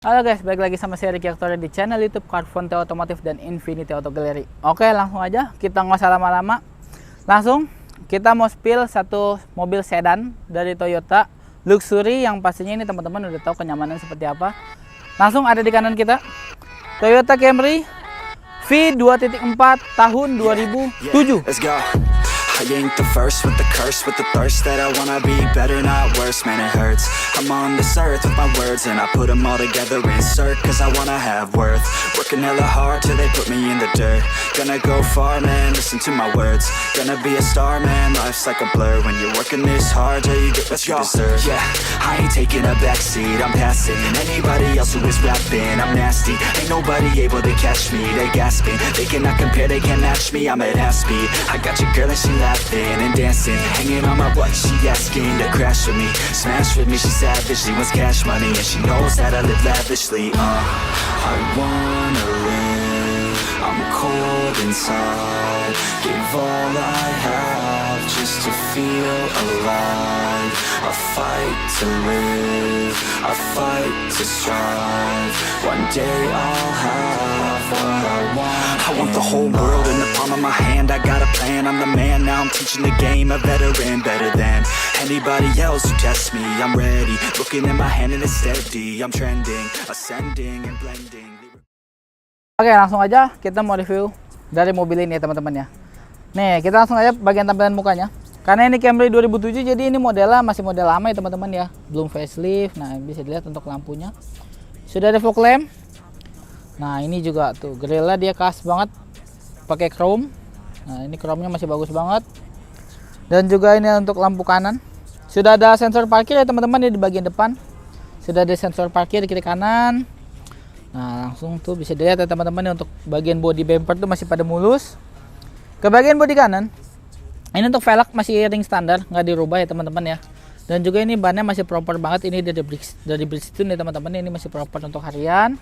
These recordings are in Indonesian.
Halo guys, balik lagi sama saya Ricky Aktor di channel YouTube Carfonte Otomotif dan Infinity Auto Gallery. Oke, langsung aja, kita nggak usah lama-lama. Langsung kita mau spill satu mobil sedan dari Toyota luxury yang pastinya ini teman-teman udah tahu kenyamanan seperti apa. Langsung ada di kanan kita Toyota Camry V2.4 tahun 2007. I ain't the first with the curse, with the thirst that I wanna be better, not worse, man it hurts. I'm on this earth with my words and I put them all together, insert, cause I wanna have worth. Working hella hard till they put me in the dirt. Gonna go far, man, listen to my words. Gonna be a star, man, life's like a blur. When you're working this hard till you get what you deserve. Yeah, I ain't taking a backseat, I'm passing anybody else who is rapping, I'm nasty. Ain't nobody able to catch me, they gasping. They cannot compare, they can't match me, I'm at half speed. I got your girl and she laughing and dancing, hanging on my butt, she asking to crash with me, smash with me, she savage, she wants cash money, and she knows that I live lavishly. I wanna live, I'm cold inside, give all I have just to feel alive. I fight to live, I fight to strive, one day I'll have what I want. I want the whole world in the palm of my hand, I got a plan, I'm the man, now I'm teaching the game, a veteran, better than anybody else who tests me. I'm ready, looking at my hand and it's steady, I'm trending, ascending and blending. Oke, langsung aja kita mau review dari mobil ini ya teman-teman ya. Nih, kita langsung aja bagian tampilan mukanya. Karena ini Camry 2007, jadi ini modelnya masih model lama ya teman-teman ya, belum facelift. Nah, bisa dilihat untuk lampunya sudah ada fog lamp. Nah, ini juga tuh grillnya dia khas banget, pakai chrome. Nah, ini chrome-nya masih bagus banget. Dan juga ini untuk lampu kanan sudah ada sensor parkir ya teman-teman di bagian depan. Sudah ada sensor parkir di kiri kanan. Nah, langsung tuh bisa dilihat ya teman-teman, untuk bagian body bumper tuh masih pada mulus. Ke bagian body kanan, ini untuk velg masih ring standar, nggak dirubah ya teman-teman ya. Dan juga ini bannya masih proper banget, ini dari Bridgestone ya teman-teman, ini masih proper untuk harian.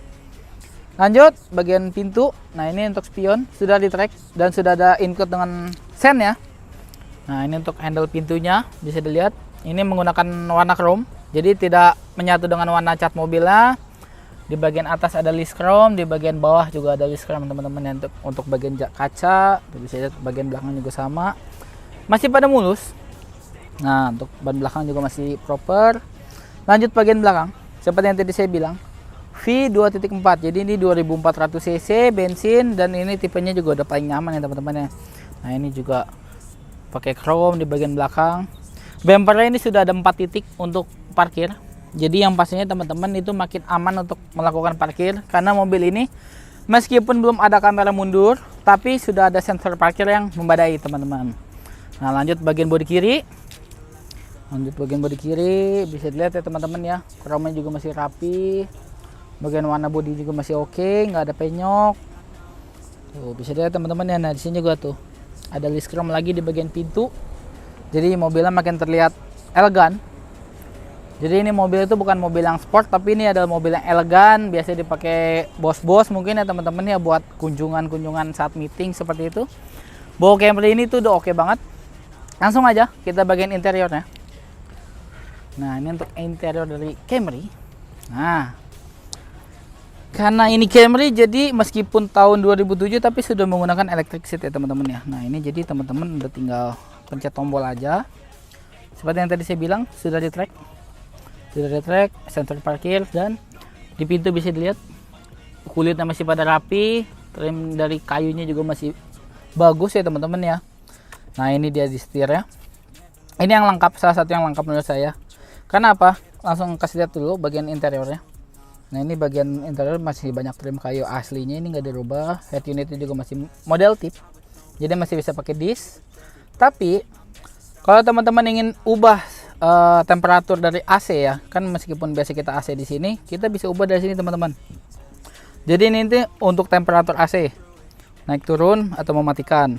Lanjut bagian pintu, nah ini untuk spion sudah di track dan sudah ada include dengan sen ya. Nah, ini untuk handle pintunya bisa dilihat, ini menggunakan warna chrome, jadi tidak menyatu dengan warna cat mobilnya. Di bagian atas ada list chrome, di bagian bawah juga ada list chrome teman-teman ya. Untuk bagian kaca, bisa lihat bagian belakang juga sama, masih pada mulus. Nah, untuk ban belakang juga masih proper. Lanjut bagian belakang, seperti yang tadi saya bilang, V2.4, jadi ini 2400 cc bensin, dan ini tipenya juga udah paling nyaman ya teman-teman ya. Nah, ini juga pakai chrome di bagian belakang. Bumpernya ini sudah ada 4 titik untuk parkir. Jadi yang pastinya teman-teman itu makin aman untuk melakukan parkir, karena mobil ini meskipun belum ada kamera mundur, tapi sudah ada sensor parkir yang membadai teman-teman. Nah, lanjut bagian bodi kiri. Bisa dilihat ya teman-teman ya, chrome-nya juga masih rapi. Bagian warna bodi juga masih oke, nggak ada penyok. Tuh, bisa dilihat teman-teman ya. Nah, di sini juga tuh ada list chrome lagi di bagian pintu. Jadi mobilnya makin terlihat elegan. Jadi ini mobil itu bukan mobil yang sport, tapi ini adalah mobil yang elegan, biasa dipakai bos-bos mungkin ya teman-teman ya, buat kunjungan-kunjungan saat meeting seperti itu. Bawa Camry ini tuh udah oke banget. Langsung aja kita bagian interiornya. Nah, ini untuk interior dari Camry. Nah, karena ini Camry, jadi meskipun tahun 2007 tapi sudah menggunakan electric seat ya teman-teman ya. Nah, ini jadi teman-teman udah tinggal pencet tombol aja. Seperti yang tadi saya bilang, sudah di track. Sensor parkir, dan di pintu bisa dilihat kulitnya masih pada rapi, trim dari kayunya juga masih bagus ya teman-teman ya. Nah, ini dia di setirnya. Ini yang lengkap, salah satu yang lengkap menurut saya. Karena apa? Langsung kasih lihat dulu bagian interiornya. Nah, ini bagian interior masih banyak trim kayu aslinya, ini nggak dirubah. Head unitnya juga masih model tip, jadi masih bisa pakai disc. Tapi kalau teman-teman ingin ubah temperatur dari AC ya, kan meskipun biasa kita AC di sini, kita bisa ubah dari sini teman-teman. Jadi ini untuk temperatur AC, naik turun atau mematikan.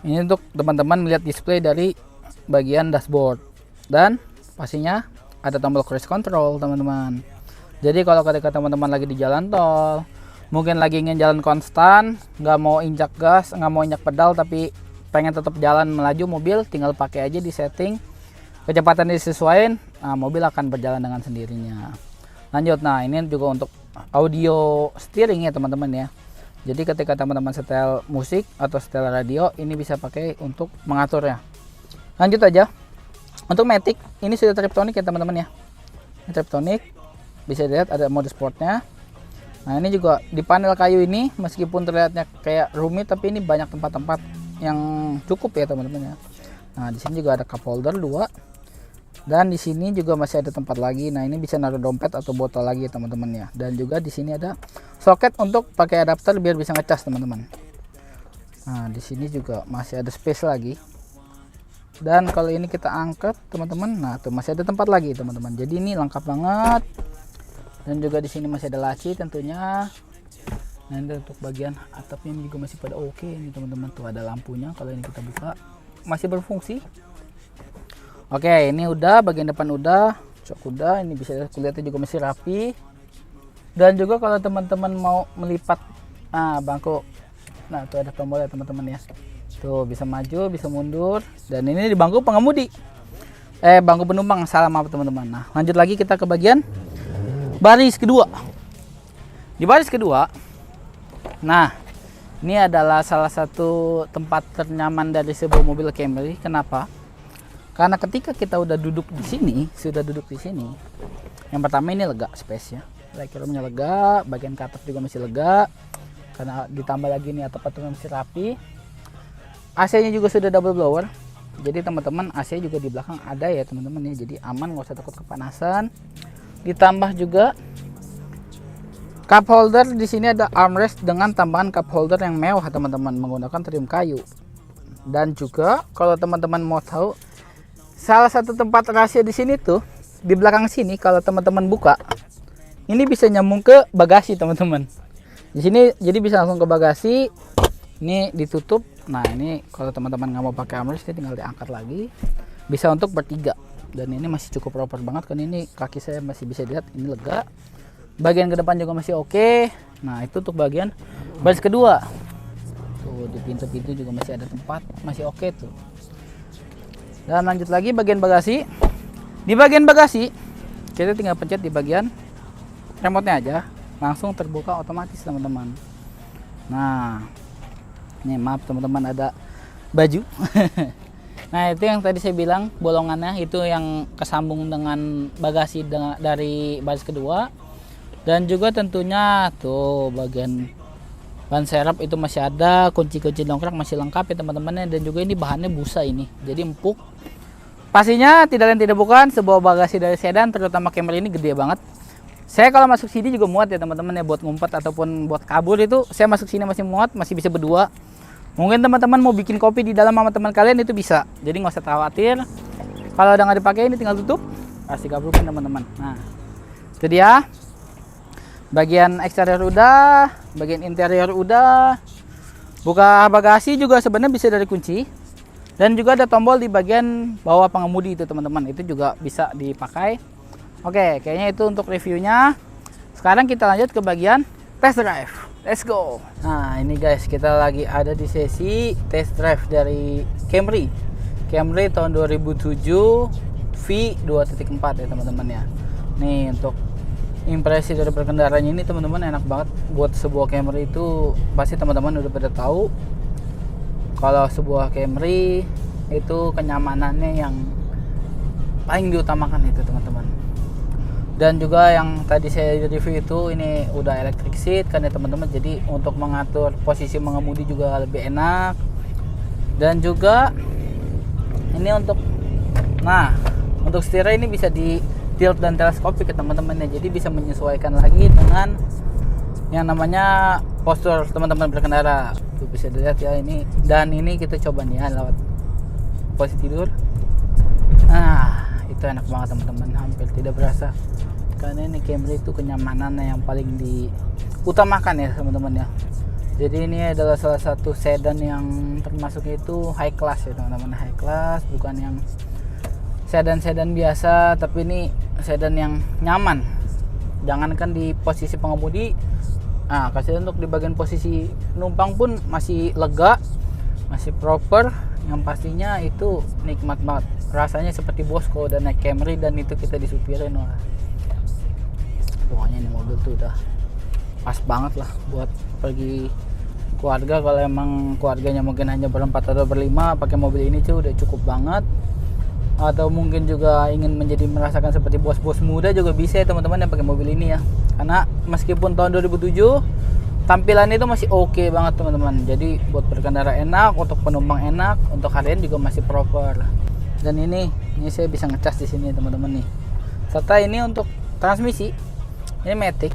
Ini untuk teman-teman melihat display dari bagian dashboard, dan pastinya ada tombol cruise control teman-teman. Jadi kalau ketika teman-teman lagi di jalan tol, mungkin lagi ingin jalan konstan, nggak mau injak gas, nggak mau injak pedal, tapi pengen tetap jalan melaju mobil, tinggal pakai aja di setting, kecepatan disesuaikan, nah mobil akan berjalan dengan sendirinya. Lanjut, nah ini juga untuk audio steering ya teman-teman ya. Jadi ketika teman-teman setel musik atau setel radio, ini bisa pakai untuk mengaturnya. Lanjut aja. Untuk Matic ini sudah Triptonic ya teman-teman ya. Ini Triptonic, bisa dilihat ada mode sportnya. Nah ini juga di panel kayu ini, meskipun terlihatnya kayak rumit, tapi ini banyak tempat-tempat yang cukup ya teman-teman ya. Nah di sini juga ada cup holder 2. Dan di sini juga masih ada tempat lagi. Nah, ini bisa naruh dompet atau botol lagi ya teman-teman ya. Dan juga di sini ada soket untuk pakai adapter biar bisa ngecas teman-teman. Nah, di sini juga masih ada space lagi. Dan kalau ini kita angkat teman-teman, nah tuh masih ada tempat lagi teman-teman. Jadi ini lengkap banget. Dan juga di sini masih ada laci tentunya. Nah, ini untuk bagian atapnya ini juga masih pada oke ini teman-teman. Tuh ada lampunya, kalau ini kita buka masih berfungsi. Oke, ini udah bagian depan udah, jok udah, ini bisa kulitnya juga masih rapi. Dan juga kalau teman-teman mau melipat bangku, nah tuh ada tombolnya teman-teman ya. Tuh bisa maju, bisa mundur. Dan ini di bangku pengemudi. Bangku penumpang, salah maaf teman-teman. Nah, lanjut lagi kita ke bagian baris kedua. Di baris kedua, nah ini adalah salah satu tempat ternyaman dari sebuah mobil Camry. Kenapa? Karena ketika kita udah duduk di sini, yang pertama ini lega space-nya, legroomnya lega, bagian atap juga masih lega, karena ditambah lagi nih atap-atapnya masih rapi. AC-nya juga sudah double blower, jadi teman-teman AC juga di belakang ada ya teman-teman ya, jadi aman, nggak usah takut kepanasan. Ditambah juga cup holder, di sini ada armrest dengan tambahan cup holder yang mewah teman-teman, menggunakan trim kayu. Dan juga kalau teman-teman mau tahu, salah satu tempat rahasia di sini tuh di belakang sini, kalau teman-teman buka ini bisa nyambung ke bagasi teman-teman. Di sini jadi bisa langsung ke bagasi. Ini ditutup. Nah ini kalau teman-teman nggak mau pakai armrest, ini tinggal diangkat lagi. Bisa untuk bertiga. Dan ini masih cukup proper banget kan, ini kaki saya masih bisa dilihat ini lega. Bagian ke depan juga masih oke. Nah itu untuk bagian baris kedua. Tuh di pintu-pintu juga masih ada tempat, masih oke tuh. Dan lanjut lagi bagian bagasi. Di bagian bagasi kita tinggal pencet di bagian remote-nya aja, langsung terbuka otomatis teman-teman. Nah ini maaf teman-teman ada baju. Nah itu yang tadi saya bilang bolongannya itu yang kesambung dengan bagasi dari baris kedua. Dan juga tentunya tuh bagian ban serep itu masih ada, kunci-kunci dongkrak masih lengkap ya teman-teman. Dan juga ini bahannya busa ini, jadi empuk. Pastinya tidak lain tidak bukan sebuah bagasi dari sedan, terutama Camry ini gede banget. Saya kalau masuk sini juga muat ya teman-teman ya, buat ngumpet ataupun buat kabur itu saya masuk sini masih muat, masih bisa berdua. Mungkin teman-teman mau bikin kopi di dalam sama teman kalian itu bisa, jadi nggak usah khawatir. Kalau udah nggak dipakai ini tinggal tutup, pasti kabulkan teman-teman. Nah itu dia. Bagian eksterior udah, bagian interior udah. Buka bagasi juga sebenarnya bisa dari kunci. Dan juga ada tombol di bagian bawah pengemudi itu teman-teman, itu juga bisa dipakai. Oke, kayaknya itu untuk reviewnya. Sekarang kita lanjut ke bagian test drive. Let's go. Nah ini guys, kita lagi ada di sesi test drive dari Camry tahun 2007 V2.4 ya teman-teman ya. Nih untuk impresi dari berkendaranya ini teman-teman enak banget. Buat sebuah Camry itu pasti teman-teman udah pada tahu kalau sebuah Camry itu kenyamanannya yang paling diutamakan itu teman-teman. Dan juga yang tadi saya review itu ini udah electric seat kan ya teman-teman, jadi untuk mengatur posisi mengemudi juga lebih enak. Dan juga ini untuk setirnya ini bisa di tilt dan teleskopik ya teman-teman ya, jadi bisa menyesuaikan lagi dengan yang namanya postur teman-teman berkendara. Tuh bisa dilihat ya ini, dan ini kita coba nih ya lewat posisi tidur. Nah itu enak banget teman-teman, hampir tidak berasa, karena ini Camry itu kenyamanannya yang paling diutamakan ya teman-teman ya. Jadi ini adalah salah satu sedan yang termasuk itu high class ya teman-teman, high class, bukan yang sedan-sedan biasa, tapi ini sedan yang nyaman. Jangankan di posisi pengemudi, kasih untuk di bagian posisi penumpang pun masih lega, masih proper. Yang pastinya itu nikmat banget, rasanya seperti bos kalau udah naik Camry dan itu kita disupirin. Wah pokoknya ini mobil tuh udah pas banget lah buat pergi keluarga. Kalau emang keluarganya mungkin hanya berempat atau berlima, pakai mobil ini tuh udah cukup banget. Atau mungkin juga ingin merasakan seperti bos-bos muda juga bisa ya teman-teman yang pakai mobil ini ya. Karena meskipun tahun 2007 tampilannya itu masih oke banget teman-teman. Jadi buat berkendara enak, untuk penumpang enak, untuk harian juga masih proper. Dan ini saya bisa ngecas di sini teman-teman nih. Serta ini untuk transmisi, ini Matic,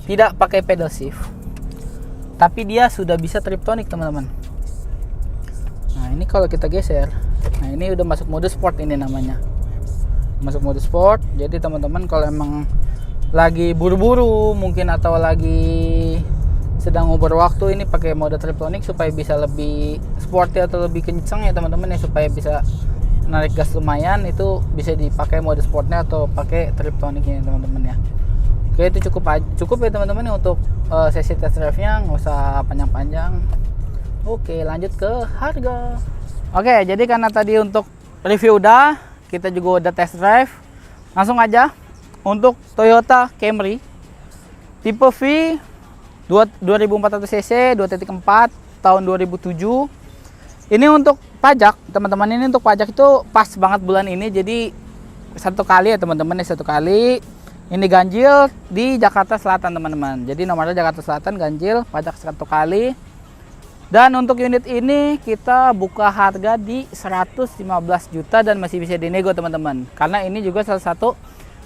tidak pakai pedal shift, tapi dia sudah bisa triptonic teman-teman. Nah ini kalau kita geser, nah ini udah masuk mode sport, ini namanya masuk mode sport. Jadi teman-teman kalau emang lagi buru-buru mungkin atau lagi sedang ngobrol waktu, ini pakai mode triptonic supaya bisa lebih sporty atau lebih kenceng ya teman-teman ya, supaya bisa narik gas lumayan. Itu bisa dipakai mode sportnya atau pakai triptonicnya teman-teman ya. Oke, itu cukup ya teman-teman ya untuk sesi test drive-nya, nggak usah panjang-panjang. Oke, lanjut ke harga. Oke, jadi karena tadi untuk review udah, kita juga udah test drive, langsung aja untuk Toyota Camry tipe V 2400 cc 2.4 tahun 2007. Ini untuk pajak teman-teman, ini untuk pajak itu pas banget bulan ini. Jadi satu kali ya teman-teman, satu kali. Ini ganjil di Jakarta Selatan teman-teman. Jadi nomornya Jakarta Selatan, ganjil, pajak satu kali. Dan untuk unit ini kita buka harga di 115 juta dan masih bisa dinego teman-teman. Karena ini juga salah satu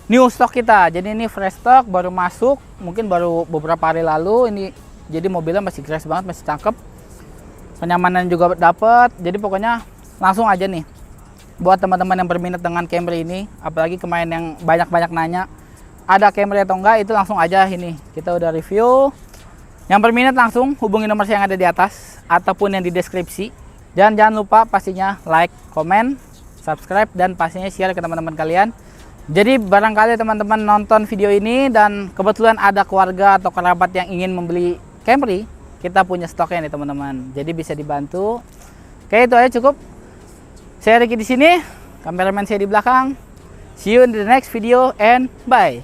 new stock kita. Jadi ini fresh stock, baru masuk, mungkin baru beberapa hari lalu ini. Jadi mobilnya masih fresh banget, masih cakep. Kenyamanan juga dapat. Jadi pokoknya langsung aja nih buat teman-teman yang berminat dengan Camry ini, apalagi kemarin yang banyak-banyak nanya ada Camry atau enggak, itu langsung aja ini kita udah review. Yang berminat langsung hubungi nomor saya yang ada di atas ataupun yang di deskripsi. Dan jangan lupa pastinya like, comment, subscribe, dan pastinya share ke teman-teman kalian. Jadi barangkali teman-teman nonton video ini dan kebetulan ada keluarga atau kerabat yang ingin membeli Camry, kita punya stoknya nih teman-teman. Jadi bisa dibantu. Oke, itu aja cukup. Saya Ricky di sini, kameramen saya di belakang. See you in the next video and bye.